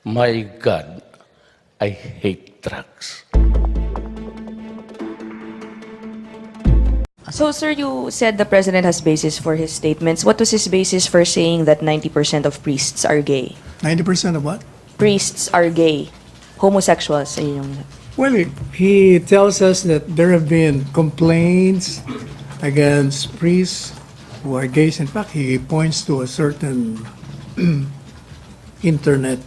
My God, I hate drugs. So, sir, you said the president has basis for his statements. What was his basis for saying that 90% of priests are gay? 90% of what? Priests are gay. Homosexuals. Ayun yung... Well, he tells us that there have been complaints against priests who are gays. In fact, he points to a certain internet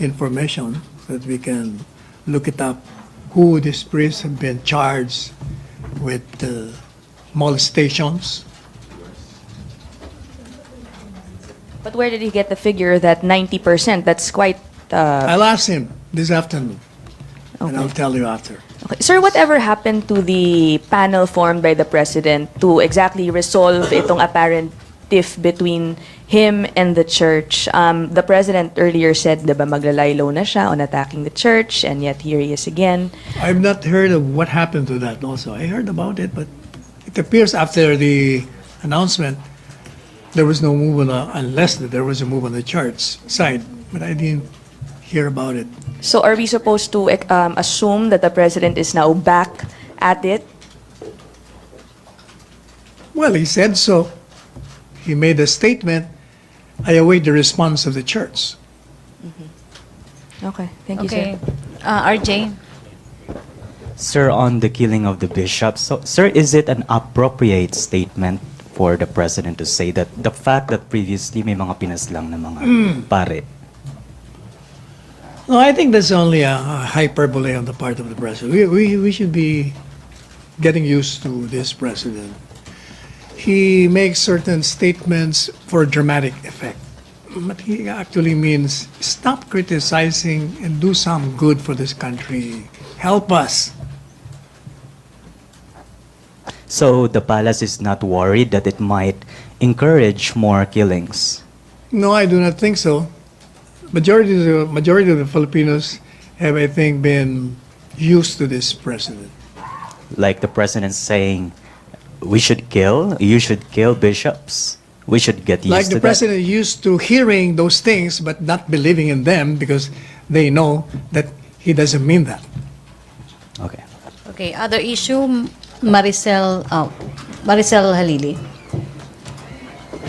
information so that we can look it up, who these priests have been charged with molestations. But where did he get the figure that 90%? That's quite... I'll ask him this afternoon, and Okay. I'll tell you after. Okay. Sir, whatever happened to the panel formed by the president to exactly resolve itong apparent tiff between him and the church? The president earlier said, diba, maglalaylo na siya on attacking the church, and yet here he is again. I've not heard of what happened to that also. I heard about it, but it appears after the announcement, there was no move unless there was a move on the church side, but I didn't hear about it. So are we supposed to assume that the president is now back at it? Well, he said so. He made a statement. I await the response of the church. Okay, thank you, Okay. sir. RJ? Sir, on the killing of the bishop, so, sir, is it an appropriate statement for the president to say that the fact that previously may mga pinaslang na mga pare? No, I think that's only a hyperbole on the part of the president. We should be getting used to this president. He makes certain statements for dramatic effect. But he actually means stop criticizing and do some good for this country. Help us. So the palace is not worried that it might encourage more killings? No, I do not think so. Majority of the Filipinos have, I think, been used to this president. Like the president saying, we should kill, you should kill bishops. We should get used Like to the president used to hearing those things but not believing in them because they know that he doesn't mean that. that. Okay. Okay, other issue, Maricel Halili.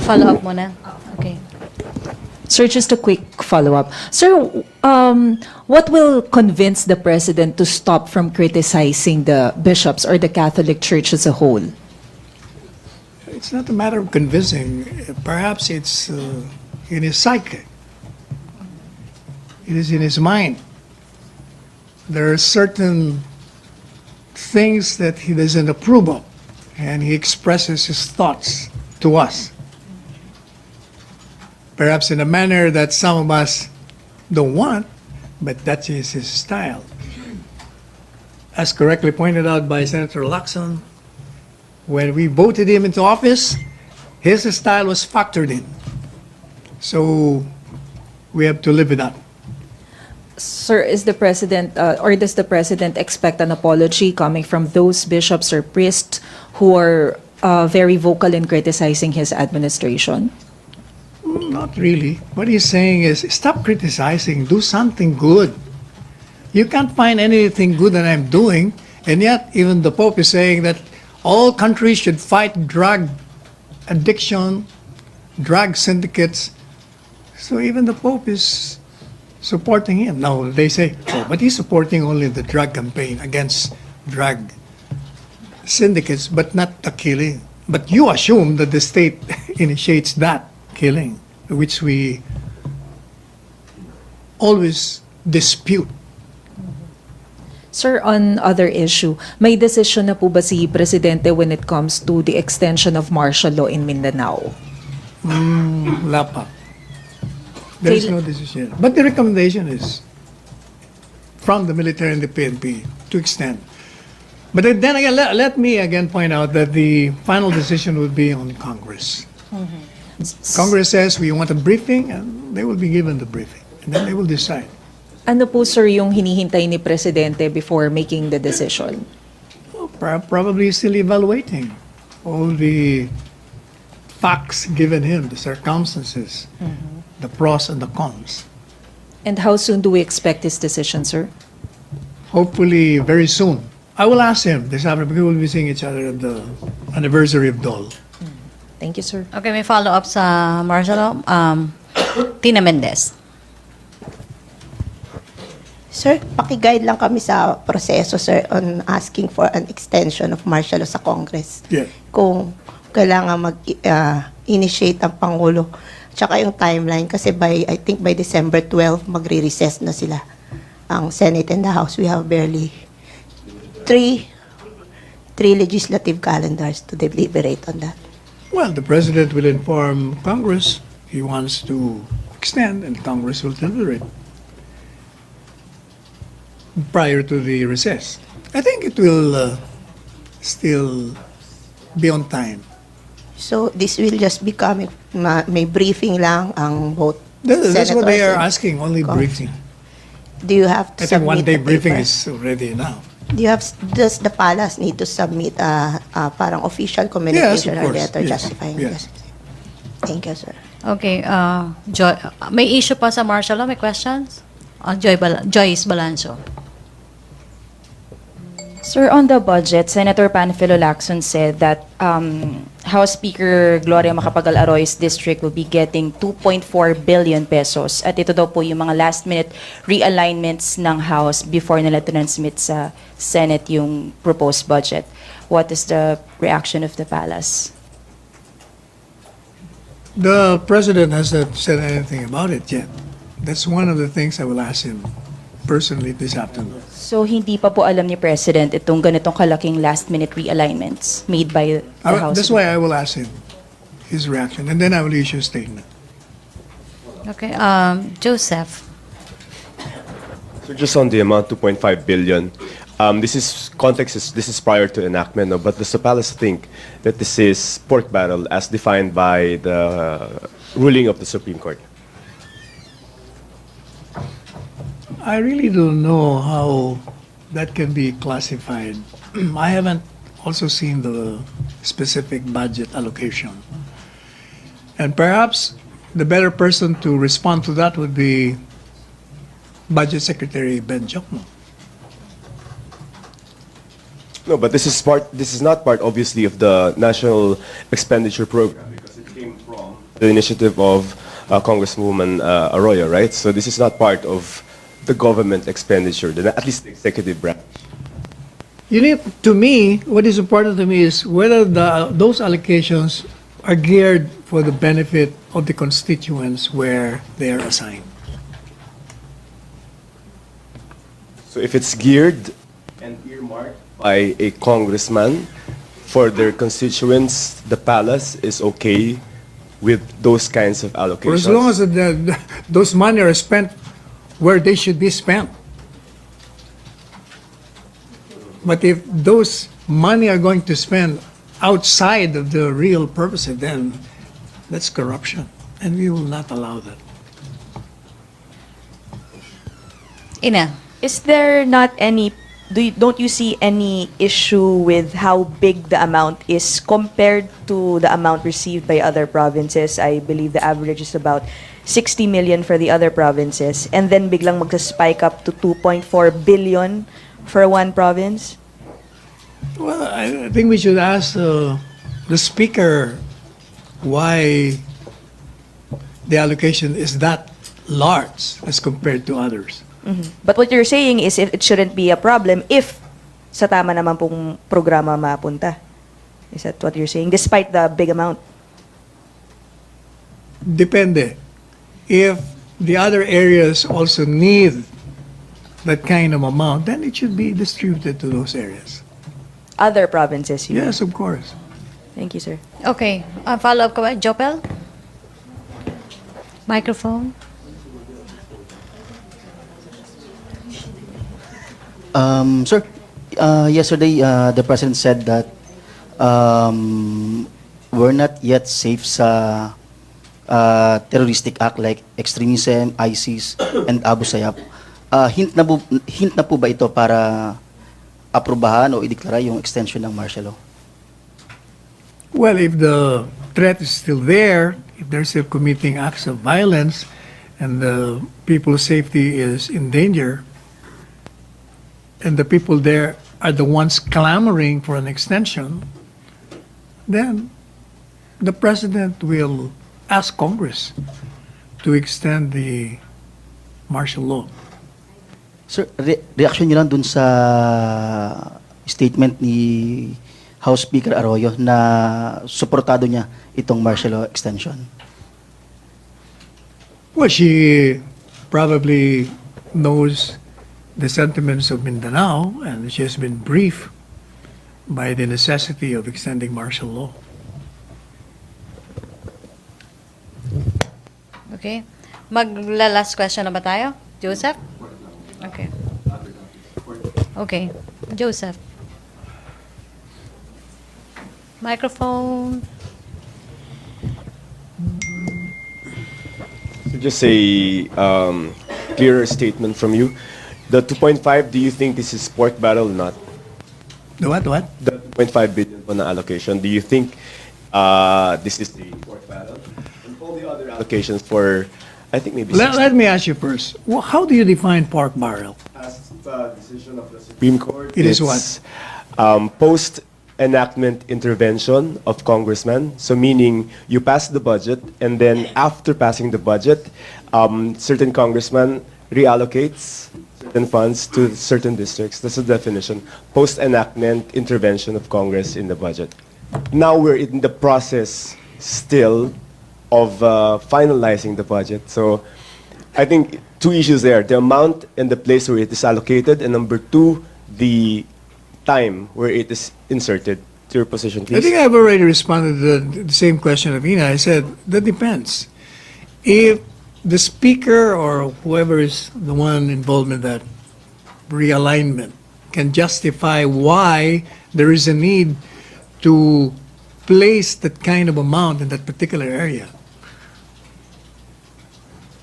Follow up muna. Okay. Sir, just a quick follow-up. Sir, what will convince the president to stop from criticizing the bishops or the Catholic Church as a whole? It's not a matter of convincing. Perhaps it's in his psyche. It is in his mind. There are certain things that he doesn't approve of, and he expresses his thoughts to us. Perhaps in a manner that some of us don't want, but that is his style. As correctly pointed out by Senator Lacson, when we voted him into office, his style was factored in. So we have to live with that. Sir, is the president or does the president expect an apology coming from those bishops or priests who are very vocal in criticizing his administration? Not really. What he's saying is stop criticizing, do something good. You can't find anything good that I'm doing, and yet even the Pope is saying that all countries should fight drug addiction, drug syndicates. So even the Pope is supporting him. Now they say, oh, but he's supporting only the drug campaign against drug syndicates, but not the killing. But you assume that the state initiates that killing, which we always dispute. Sir, on other issue, may decision na po ba si Presidente when it comes to the extension of martial law in Mindanao? Wala pa. There's no decision. But the recommendation is from the military and the PNP to extend. But then again, let me again point out that the final decision will be on Congress. Congress says we want a briefing, and they will be given the briefing, and then they will decide. Ano po, sir, yung hinihintay ni Presidente before making the decision? Probably still evaluating all the facts given him, the circumstances, the pros and the cons. And how soon do we expect this decision, sir? Hopefully very soon. I will ask him this afternoon because we'll be seeing each other at the anniversary of Dole. Thank you, sir. Okay, may follow-up sa martial law. Tina Mendez. Sir, paki-guide lang kami sa proseso, sir, on asking for an extension of martial law sa Congress. Yeah. Kung kailangan mag-initiate ang Pangulo. Tsaka yung timeline, kasi I think by December 12, magre-recess na sila. Ang Senate and the House, we have barely three legislative calendars to deliberate on that. Well, the President will inform Congress he wants to extend, and Congress will deliberate prior to the recess. I think it will still be on time. So this will just be coming, may briefing lang ang both That's what they are senators and asking, only Congress. briefing. Do you have to I think submit one-day the briefing paper? is already enough. Does the palace need to submit parang official communication or course. letter Yes. justifying Yes. this? Thank you, sir. Okay, Joy, may issue pa sa martial law? May questions? Joyce Balancho. Sir, on the budget, Senator Panfilo Lacson said that House Speaker Gloria Macapagal-Arroyo's district will be getting 2.4 billion pesos. At ito daw po yung mga last-minute realignments ng House before nila transmit sa Senate yung proposed budget. What is the reaction of the palace? The President hasn't said anything about it yet. That's one of the things I will ask him personally this afternoon. So, hindi pa po alam ni President itong ganitong kalaking last-minute realignments made by the House? That's why I will ask him his reaction, and then I will issue a statement. Okay, Joseph. So just on the amount, 2.5 billion, this is prior to enactment, no? But does the palace think that this is pork barrel as defined by the ruling of the Supreme Court? I really don't know how that can be classified. I haven't also seen the specific budget allocation. And perhaps the better person to respond to that would be Budget Secretary Ben Jokno. No, but this is not part, obviously, of the National Expenditure Program because it came from the initiative of Congresswoman Arroyo, right? So this is not part of the government expenditure, at least the executive branch. You need, to me, what is important to me is whether those allocations are geared for the benefit of the constituents where they are assigned. So if it's geared and earmarked by a congressman for their constituents, the palace is okay with those kinds of allocations. For as long as those money are spent where they should be spent. But if those money are going to spend outside of the real purpose, then that's corruption, and we will not allow that. Ina. Is there not any, don't you see any issue with how big the amount is compared to the amount received by other provinces? I believe the average is about 60 million for the other provinces, and then biglang magsa-spike up to 2.4 billion for one province? Well, I think we should ask the Speaker why the allocation is that large as compared to others. But what you're saying is if it shouldn't be a problem if sa tama naman pong programa mapunta. Is that what you're saying? Despite the big amount? Depende. If the other areas also need that kind of amount, then it should be distributed to those areas. Other provinces, you mean? Yes, of course. Thank you, sir. Okay, follow-up ka ba? Jopel? Microphone? Sir, yesterday the President said that we're not yet safe sa terroristic act like extremism, ISIS, and Abu Sayyaf. Hint na po ba ito para aprobahan o ideklara yung extension ng martial law? Well, if the threat is still there, if they're still committing acts of violence, and the people's safety is in danger, and the people there are the ones clamoring for an extension, then the president will ask Congress to extend the martial law. Sir, reaction niyo lang dun sa statement ni House Speaker Arroyo na suportado niya itong martial law extension. Well, she probably knows the sentiments of Mindanao, and she has been briefed by the necessity of extending martial law. Okay. Magla-last question na ba tayo? Joseph? Okay. Okay. Joseph. Microphone. So just a clearer statement from you. The 2.5, do you think this is pork barrel or not? The what? The 2.5 billion po na allocation, do you think this is the pork barrel? And all the other allocations for, I think maybe Let me ask you first. How do you define pork barrel? As the decision of the Supreme Court, It is it's, post-enactment intervention of congressmen. So meaning you pass the budget, and then after passing the budget, certain congressman reallocates certain funds to certain districts. That's the definition. Post-enactment intervention of Congress in the budget. Now we're in the process still of finalizing the budget. So I think two issues there: the amount and the place where it is allocated, and number two, the time where it is inserted. To your position, I please. think I've already responded to the same question of Ina. I said, that depends. If the speaker or whoever is the one involved in that realignment can justify why there is a need to place that kind of amount in that particular area,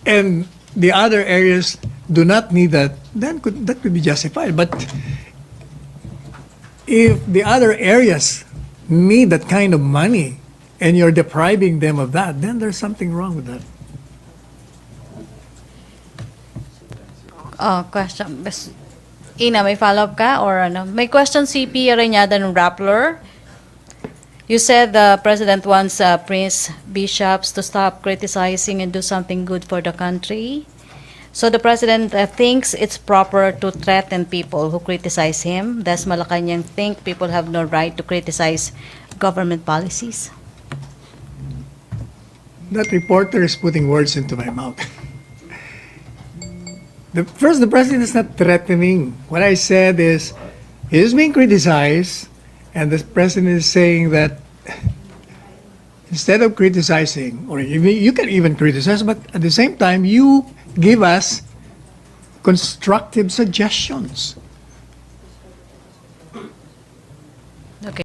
and the other areas do not need that, then that could be justified. But if the other areas need that kind of money and you're depriving them of that, then there's something wrong with that. Oh, question. Ina, may follow-up ka? Or ano? May question si Pia Reñada ng Rappler. You said the president wants Prince bishops to stop criticizing and do something good for the country. So the president thinks it's proper to threaten people who criticize him. Does Malacanang think people have no right to criticize government policies? That reporter is putting words into my mouth. First, the president is not threatening. What I said is, he is being criticized, and the president is saying that instead of criticizing, or you can even criticize, but at the same time, you give us constructive suggestions.